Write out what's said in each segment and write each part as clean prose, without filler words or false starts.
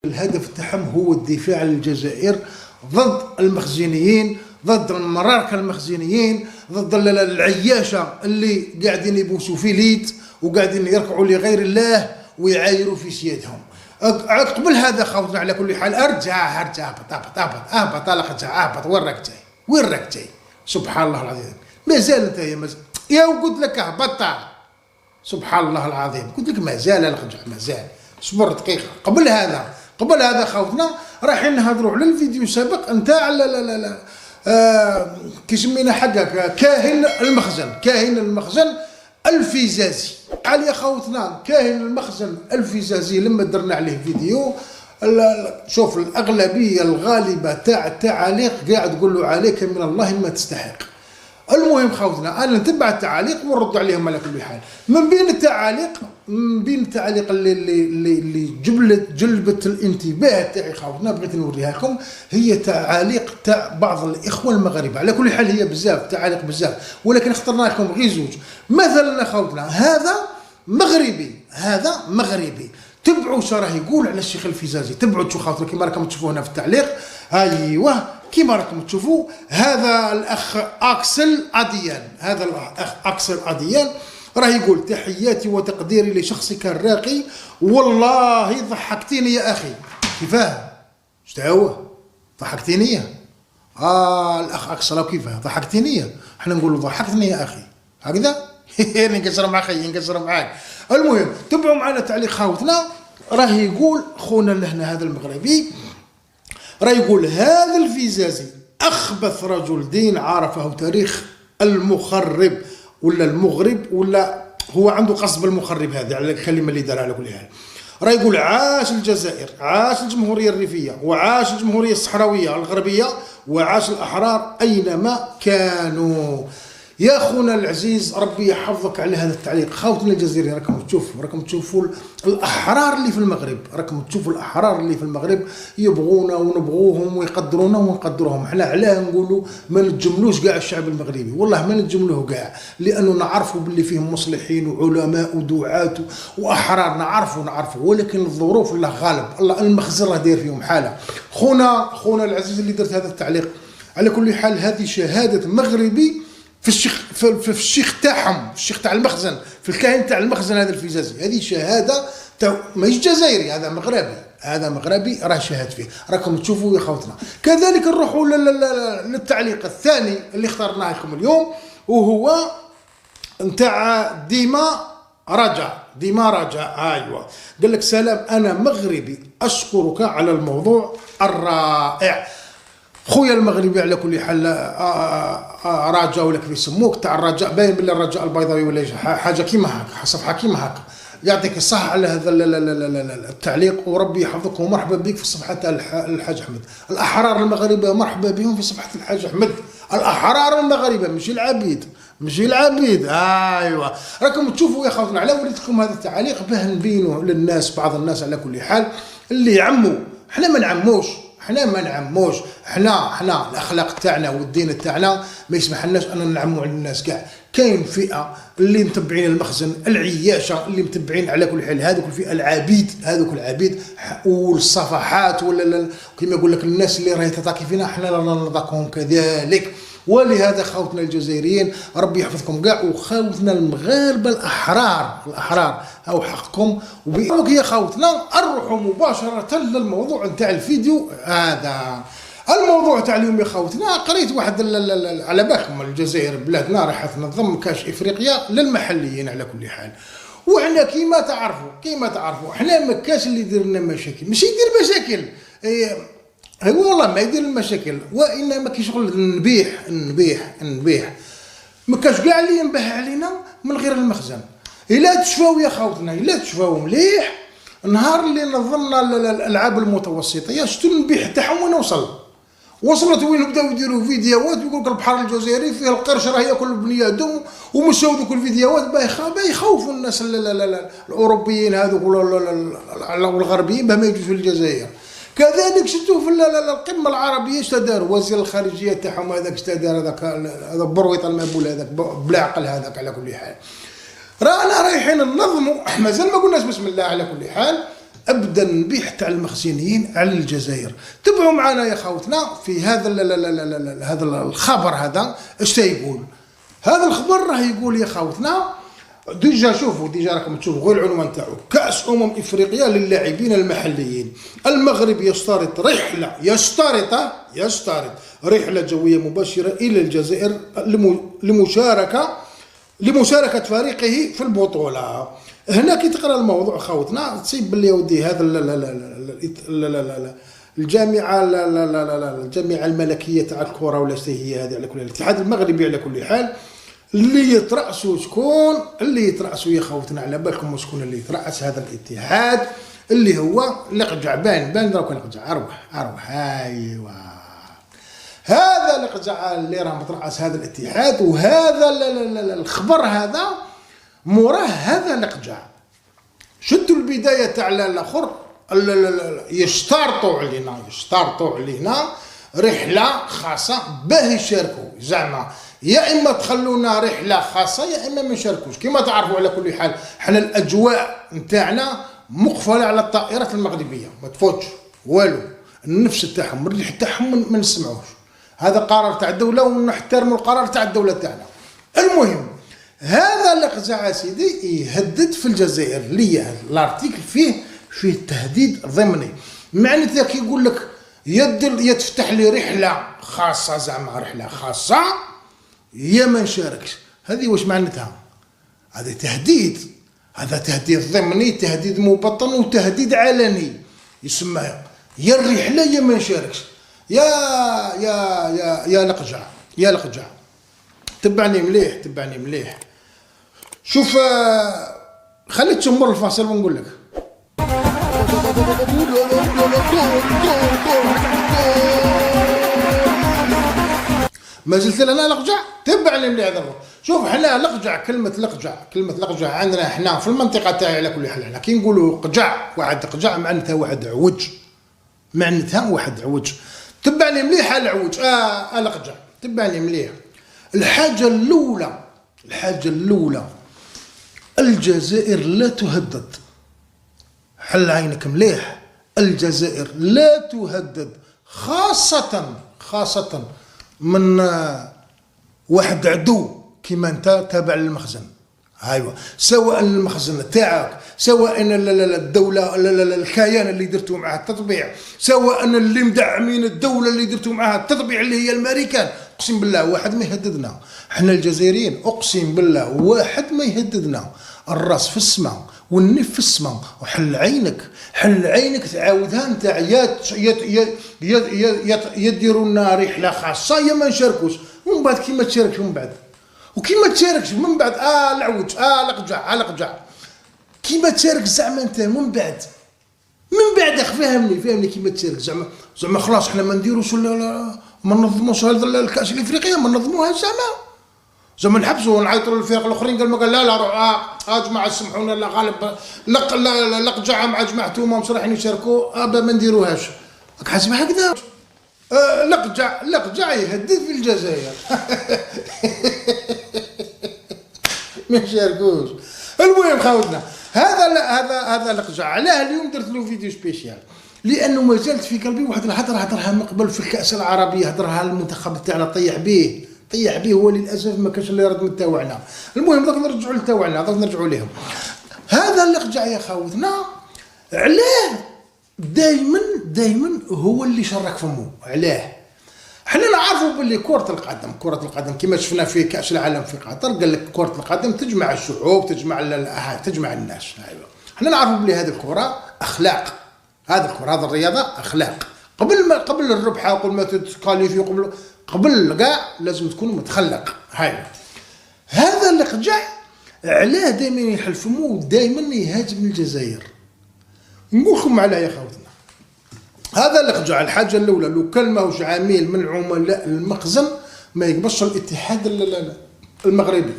الهدف تاعهم هو الدفاع عن الجزائر ضد المخزنيين، ضد المراركه المخزنيين، ضد العياشه اللي قاعدين يبوسوا في ليت وقاعدين يركعوا لغير الله ويعايروا في سيادهم. قبل هذا خوتنا على كل حال ارجع اهبط اهبط وين راك جاي سبحان الله العظيم. مازال انت يا قلت لك اهبط سبحان الله العظيم، قلت لك مازال الخجع مازال صبر دقيقه. قبل هذا خوتنا رايحين نهضروا على الفيديو السابق نتاع كي سمينا حقك كاهن المخزن الفزازي. قال يا خوتنا كاهن المخزن الفزازي لما درنا عليه فيديو شوف الاغلبيه الغالبه تاع التعاليق قاعد تقول له عليك من الله ما تستحق. المهم خوتنا انا نتبع التعاليق ونرد عليهم على كل حال. من بين التعاليق اللي جلبت الانتباه تاعي خوتنا بغيت نوريها لكم، هي تعاليق تاع بعض الاخوه المغاربه. على كل حال هي بزاف تعاليق بزاف، ولكن اخترنا لكم غير زوج. مثلا خوتنا هذا مغربي تبعوا شو راه يقول على الشيخ الفزازي، تبعوا تشوفوا خوتنا كما راكم تشوفوا هنا في التعليق. ايوه كما راكم تشوفوا هذا الاخ اكسل اديان راه يقول تحياتي وتقديري لشخصك الراقي، والله ضحكتيني يا اخي. كيفاه؟ اش هو ضحكتيني؟ الاخ اكسل كيفاه ضحكتيني؟ احنا نقول ضحكتني يا اخي هكذا. نقصر مع اخي نقصر معاك. المهم تبعوا معنا تعليق خوتنا راه يقول خونا لهنا هذا المغربي راه يقول هذا الفزازي اخبث رجل دين عرفه تاريخ المخرب ولا المغرب، ولا هو عنده قصد بالمخرب هذه على الكلمه اللي دارها على كل حال. راه يقول عاش الجزائر، عاش الجمهوريه الريفيه، وعاش الجمهوريه الصحراويه الغربيه، وعاش الاحرار اينما كانوا. يا خونا العزيز ربي يحفظك على هذا التعليق. خوتنا الجزائريين راكم تشوفوا الاحرار اللي في المغرب، يبغونا ونبغوهم ويقدرونا ونقدروهم. احنا علاه نقولوا ما نتجملوش كاع الشعب المغربي، والله ما نتجملوه كاع، لانه نعرفوا باللي فيهم مصلحين وعلماء ودعاة واحرار، نعرفوا ولكن الظروف الله غالب. الله المخزن راه داير فيهم حاله. خونا العزيز اللي درت هذا التعليق، على كل حال هذه شهاده مغربي في الشيخ تاعهم، في الشيخ تاع المخزن، في الكاهن تاع المخزن هذا الفزازي. هذه شهاده ماهيش جزائري، هذا مغربي راه شهد فيه. راكم تشوفوا يا خوتنا. كذلك نروحوا للتعليق الثاني اللي اخترناه لكم اليوم، وهو نتاع ديما رجع. ايوه قال لك سلام انا مغربي اشكرك على الموضوع الرائع. خويا المغربي على كل حال رجاء ولا كيف يسموك تاع الرجاء، باين بلي الرجاء البيضاوي ولا حاجه كيما هكا، صفحه كيما هكا. يعطيك الصحه على هذا التعليق، وربي يحفظك ومرحبا بك في صفحه تاع الحاج احمد. الاحرار المغاربه مرحبا بهم في صفحه الحاج احمد. الاحرار المغاربه ماشي العبيد. ايوه راكم تشوفوا يا خوتنا. على وريت لكم هذا التعليق باه نبينوا للناس، بعض الناس على كل حال اللي يعموا. احنا ما نعموش، احنا الاخلاق تاعنا والدين تاعنا ما يسمحلناش ان نعموا على الناس كاع. كاين فئه اللي متبعين المخزن، العياشه اللي متبعين على كل حال هذوك الفئه العبيد والصفحات ولا كما يقول لك الناس اللي راهي تتاكي فينا، احنا لا نرضاكم كذلك. ولهذا خوتنا الجزائريين ربي يحفظكم كاع، وخوتنا المغاربه الاحرار هاو حقكم. وبإذنك يا خوتنا نروحوا مباشره للموضوع نتاع الفيديو هذا. الموضوع تاع اليوم يا خوتنا قريت واحد على بالكم الجزائر بلادنا راح تنظم كاش افريقيا للمحليين على كل حال. وحنا كيما تعرفوا احنا ما كاش اللي يدير لنا مشاكل، ماشي يدير مشاكل هو والله ما يدير المشاكل، وانما كي شغل نبيح ما كاش كاع اللي ينبه علينا من غير المخزن. الا تشفاو يا خوتنا، الا تشفاو مليح النهار اللي نظمنا الالعاب المتوسطيه، شفتوا النبيح تاعهم وين وصلت وين بداو يديروا فيديوهات ويقول لك البحر الجزائري فيه القرش راه ياكل بني ادم، ومشاو ذوك الفيديوهات باه يخوفوا الناس الاوروبيين هذوك والغربيين باه ما يجوش في الجزائر. كذلك شفتوا في القمه العربيه اش دار وزير الخارجيه تاعهم هذاك اش دار، هذا برويط المبول هذاك بلا عقل هذاك. على كل حال رانا رايحين ننظموا، مازال ما قلناش بسم الله. على كل حال ابدا بيح تاع المخزنيين على الجزائر. تبعوا معنا يا خوتنا في هذا هذا الخبر. هذا اش يقول هذا الخبر؟ راه يقول يا خوتنا ديجا شوفوا، ديجا راكم تشوفوا غير العنوان تاعو: كأس افريقيا للاعبين المحليين، المغرب يشترط رحلة جوية مباشرة إلى الجزائر لمشاركة فريقه في البطولة. هنا كي تقرا الموضوع خوتنا تصيب باللي ودي هذا الجامعة الجامعة الملكية تاع الكرة ولا هي هذه، على كل الاتحاد المغربي على كل حال اللي يترأسوا شكون؟ اللي يترأسوا يا خوتنا على بالكم شكون اللي يترأس هذا الاتحاد؟ اللي هو لقجع بان دروك لقجع اروح ايوا هذا لقجع اللي راه مترأس هذا الاتحاد. وهذا الخبر هذا موراه هذا لقجع شدوا البدايه تاع الاخر يشترطوا علينا رحله خاصه باه يشاركوا. زعما يا اما تخلونا رحله خاصه يا اما ما نشاركوش. كما تعرفوا على كل حال حنا الاجواء نتاعنا مقفله على الطائرات المغربيه، ما تفوتش والو، النفس تاعهم الريح تاعهم ما نسمعوش. هذا قرار تاع الدوله ونحترموا القرار تاع الدوله تاعنا. المهم هذا لقجع سيدي يهدد في الجزائر. ليا الارتيكل فيه تهديد ضمني. معناتها كي يقول لك يتفتح لي رحله خاصه، زعما رحله خاصه يا ما نشاركش. هذه واش معناتها؟ هذا تهديد، هذا تهديد ضمني، تهديد مبطن وتهديد علني. يسمى يا الرحله يا ما نشاركش. يا لقجع تبعني مليح. شوف خليت تمر الفاصل ونقول لك. ما زلت لنا لقجع؟ تبعني مليح هذا. شوف حنا لقجع، كلمة لقجع عندنا حنا في المنطقة تاعي على كل حال. حنا كي نقولوا قجع، واحد قجع معناتها واحد عوج، تبعني مليح العوج. لقجع تبعني مليح. الحاجة الأولى الجزائر لا تهدد. حل عينك مليح، الجزائر لا تهدد، خاصة من واحد عدو كيما انت تابع للمخزن. ايوا سواء المخزن تاعك، سواء الدوله الكيان اللي درتوا معاه التطبيع، سواء اللي مدعمين الدوله اللي درتوا معاه التطبيع اللي هي الامريكان. اقسم بالله واحد ما يهددنا احنا الجزائريين، اقسم بالله واحد ما يهددنا. الراس في السماء والنف في السماء. وحل عينك تعاودها نتاع يديروا لنا رحله خاصه يا ما نشاركوش. ومن بعد كي ما تشاركش من بعد العوج لقجع كي ما تشارك زعما انت من بعد فهمني كي ما تشارك زعما خلاص حنا ما نديروش ما ننظموش هذا الكاس الافريقيه، ما ننظموها زعما نحبسوا ونعيطوا للفرق الاخرين. قال لا روح جماعه سمحونا، لا غالب لقجع مع جماعتهم مش رايحين يشاركوا ما نديروهاش. راك حاسب هكذا؟ لقجع يهدد في الجزائر ما يشاركوش. المهم خاوتنا هذا لقجع. علاه اليوم درت له فيديو سبيشيال؟ لانه ما زالت في قلبي واحد الهضره هضرها من قبل في الكاس العربيه، هضرها المنتخب تاعنا طيح به هو للاسف ما كانش اللي يرد من تاوعنا. المهم دوك نرجعوا لتاوعنا، دوك نرجعوا لهم. هذا اللقجع يا خاوتنا علاه دائما هو اللي شرك فمه؟ علاه؟ حنا نعرفوا باللي كرة القدم كما شفنا في كأس العالم في قطر، قال لك كرة القدم تجمع الشعوب، تجمع الناس. ايوه حنا نعرفوا باللي هذه الكرة اخلاق، هذه الرياضة اخلاق. قبل الربح، قبل ما تتكاليفي، قبل كاع لازم تكون متخلق. هذا اللقجع علاه دائما يحل فمه ودائما يهاجم الجزائر؟ نقول لكم علاه يا خوتنا. هذا اللقجع الحاجه الاولى لو كان ماهوش عميل من عملاء المخزن ما يقبضش الاتحاد المغربي،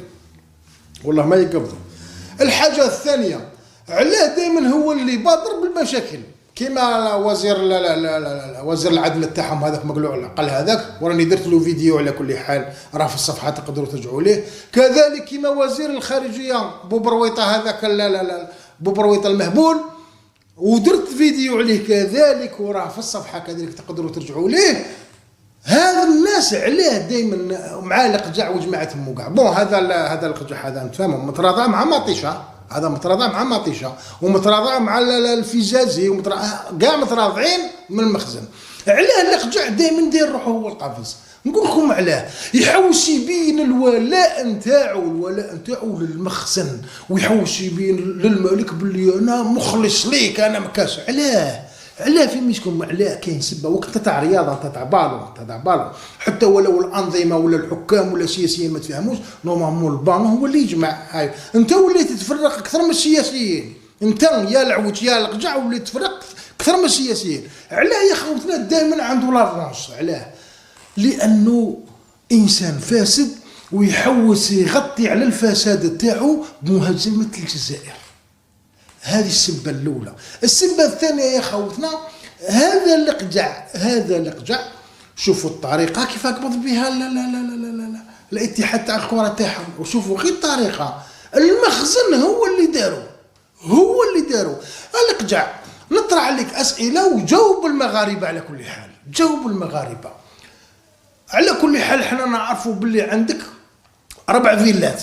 والله ما يقبضه. الحاجه الثانيه علاه دائما هو اللي بادر بالمشاكل، كيما وزير العدل تاعهم هذاك مقلوع العقل هذاك، وراني درت له فيديو على كل حال راه في الصفحه تقدروا ترجعوا ليه. كذلك كيما وزير الخارجيه بوبرويطه هذاك بوبرويطه المهبول، ودرت فيديو عليه كذلك وراه في الصفحه كذلك تقدروا ترجعوا ليه. هذا الناس علاه دائما مع القجع وجماعتهم وكاع. بون هذا القجع هذا نتفاهموا متراضع مع مطيشه، هذا متراضع مع مطيشه ومتراضع مع الفيزازي كاع متراضعين من المخزن. علاه القجع دائما داير روحه هو القفص. نقول لكم علاه يحوس يبين الولاء نتاعو للمخزن، ويحوس يبين للملك باللي انا مخلص ليك انا مكاش. علاه في ميشكم علاه كاين سبه وقت تاع رياضه تاع بالو حتى ولو الانظمه ولا الحكام ولا السياسيين ما تفهموش نورمالمون البان هو اللي يجمع. هاي انت وليت تتفرق اكثر من السياسيين، انت يا العوج يا القجع وليت تفرق اكثر من السياسيين. علاه يا خوتنا دائما عنده لافونس؟ علاه؟ لانه انسان فاسد ويحوس يغطي على الفساد تاعو بمهاجمه الجزائر. هذه السبه الاولى. السبه الثانيه يا خوتنا هذا القجع شوفوا الطريقه كيف قبض بها لا لا لا لا لا لا الاتحاد تاع الكره تاعهم، وشوفوا غير الطريقه. المخزن هو اللي داروا القجع. نطرح عليك اسئله وجاوب المغاربه على كل حال، جاوب المغاربه على كل حال. حنا نعرفوا باللي عندك 4 فيلات،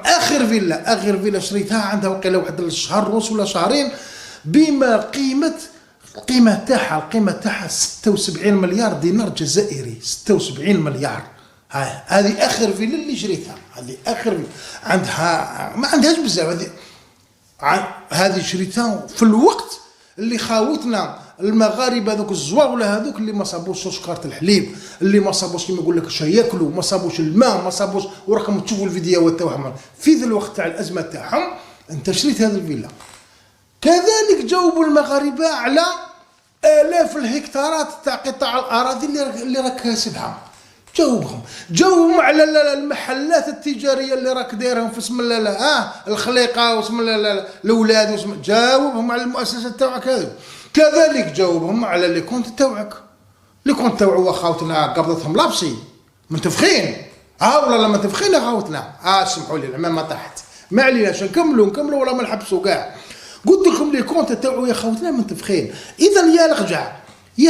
اخر فيلا شريتها عندها وقيله واحد الشهر ونص ولا شهرين بما القيمه تاعها 76 مليار دينار جزائري. 76 مليار. هذه اخر فيلا اللي شريتها، هذه اخر فيلا. عندها ما عندهاش بزاف. هذه شريتها في الوقت اللي خاوتنا المغاربه ذوك الزواوله هذوك اللي ما صابوش سكر الحليب، اللي ما صابوش كيما يقول لك شا ياكلوا، ما صابوش الماء، ما صابوش. وراكم تشوفوا الفيديوهات تاعهم في ذا الوقت تاع الازمه تاعهم انت شريت هذه الفيلا. كذلك جاوبوا المغاربه على آلاف الهكتارات تاع قطاع الاراضي اللي راك كاسبها. جاوبهم على المحلات التجاريه اللي راك دايرهم في اسم الخليقه واسم الاولاد واسم. جاوبهم على المؤسسات تاعك هذه. كذلك جاوبهم على لي كونت تاعك. لي كونت تاعو خاوتنا قبضتهم لابسي منتفخين. ولا لا منتفخين خاوتنا. سمحوا لي العمامه طاحت، ما عليناش نكملوا ولا ما نحبسوا كاع. قلت لكم لي كونت تاعو يا خوتنا منتفخين. اذا يا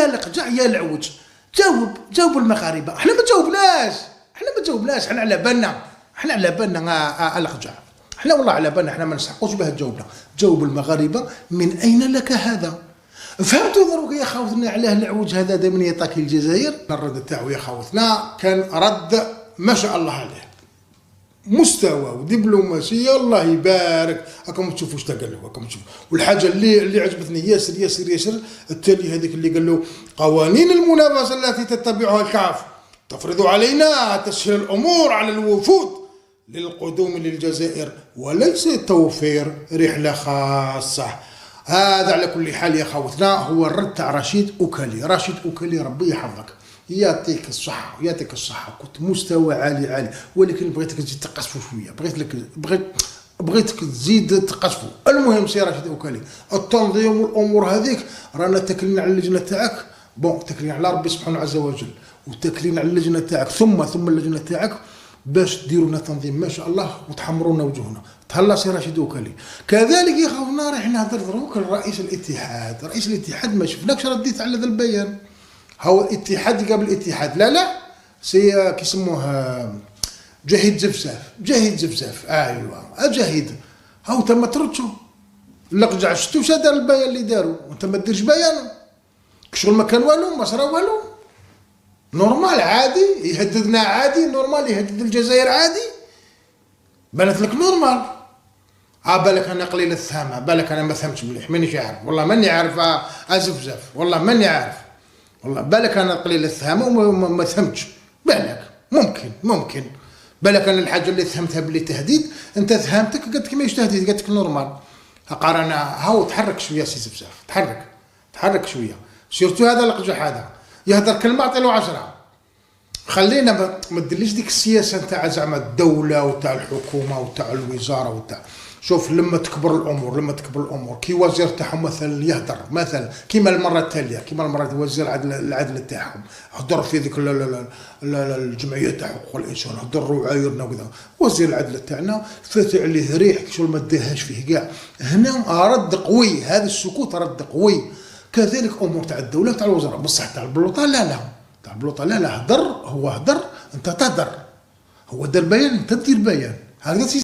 القجع يا العوج جاوب المغاربه. احنا ما جاوبناش. احنا على بالنا القجع. احنا والله على بالنا احنا ما نسحقوش بها جاوبنا. جاوب المغاربه من اين لك هذا؟ فهمتوا دروك يا خوتنا علاه العوج هذا دائما يعطيك الجزائر؟ الرد تاعو يا خوتنا كان رد ما شاء الله عليه، مستوى ودبلوماسيه الله يبارك. راكم تشوفوا اش قال له، راكم تشوفوا. والحاجه اللي عجبتني ياسر التالي هذيك اللي قال له قوانين المنافسه التي تتبعها الكاف تفرض علينا تسهيل الامور على الوفود للقدوم للجزائر وليس توفير رحله خاصه. هذا على كل حال يا خوتنا هو الرد تاع رشيد أوكالي ربي يحفظك، يعطيك الصحة. كنت مستوى عالي ولكن بغيتك تزيد تقصفوا شويه، بغيتك تزيد تقصفوا. المهم سي رشيد أوكالي التنظيم والامور هذيك رانا تكلنا على اللجنه تاعك. تكلين على ربي سبحانه عز وجل وتكلين على اللجنه تاعك ثم اللجنه تاعك باش ديروا لنا تنظيم ما شاء الله وتحمروا لنا وجوهنا. تهلا سي رشيد أوكالي. كذلك يا خونا راح نهضر دروك رئيس الاتحاد ما شفناكش رديت على ذا البيان. هو الاتحاد قبل الاتحاد لا سي كيسموه جهيد زفزاف. ايوا جهيد. هاو انت ما تردشوا القجع شفتوا واش دار البيان اللي داروا وانت ما ديرش بيان. شغل ما كان والو ما صرا والو. نورمال عادي يهددنا عادي نورمال يهدد الجزائر عادي. بانت لك نورمال. بالك انا قليل الثامه، بالك انا ما فهمتش مليح مانيش عارف والله ماني عارف زفزاف والله ماني عارف والله. بالك انا قليل الثامه وما فهمتش. بالك ممكن بالك انا الحاجه اللي فهمتها باللي تهديد انت فهمتك قلت لك ماهيش تهديد قلت لك نورمال. قارنا هاو تحرك شويه سي زفزاف تحرك شويه. سيرتو هذا القجع هذا يهدر كلمه عطيلو 10. خلينا ما تدليش ديك السياسه نتاع زعما الدوله وتاع الحكومه وتاع الوزاره وتاع شوف لما تكبر الامور كي وزير تاعهم مثلا يهدر مثلا كيما المره التاليه، كيما المره وزير العدل تاعهم هدر في ذيك الجمعيه تاع حقوق الانسان، هدر وعايرنا وكذا. وزير العدل تاعنا فات عليه ريح شغل ما داهاش فيه كاع. هنا رد قوي، هذا السكوت رد قوي. كذلك امور تاع الدوله تاع الوزراء، بصح تاع البلوطه لا، تاع البلوطه لا، هدر هو هدر انت تهدر، هو دار بيان انت دير بيان، هكذا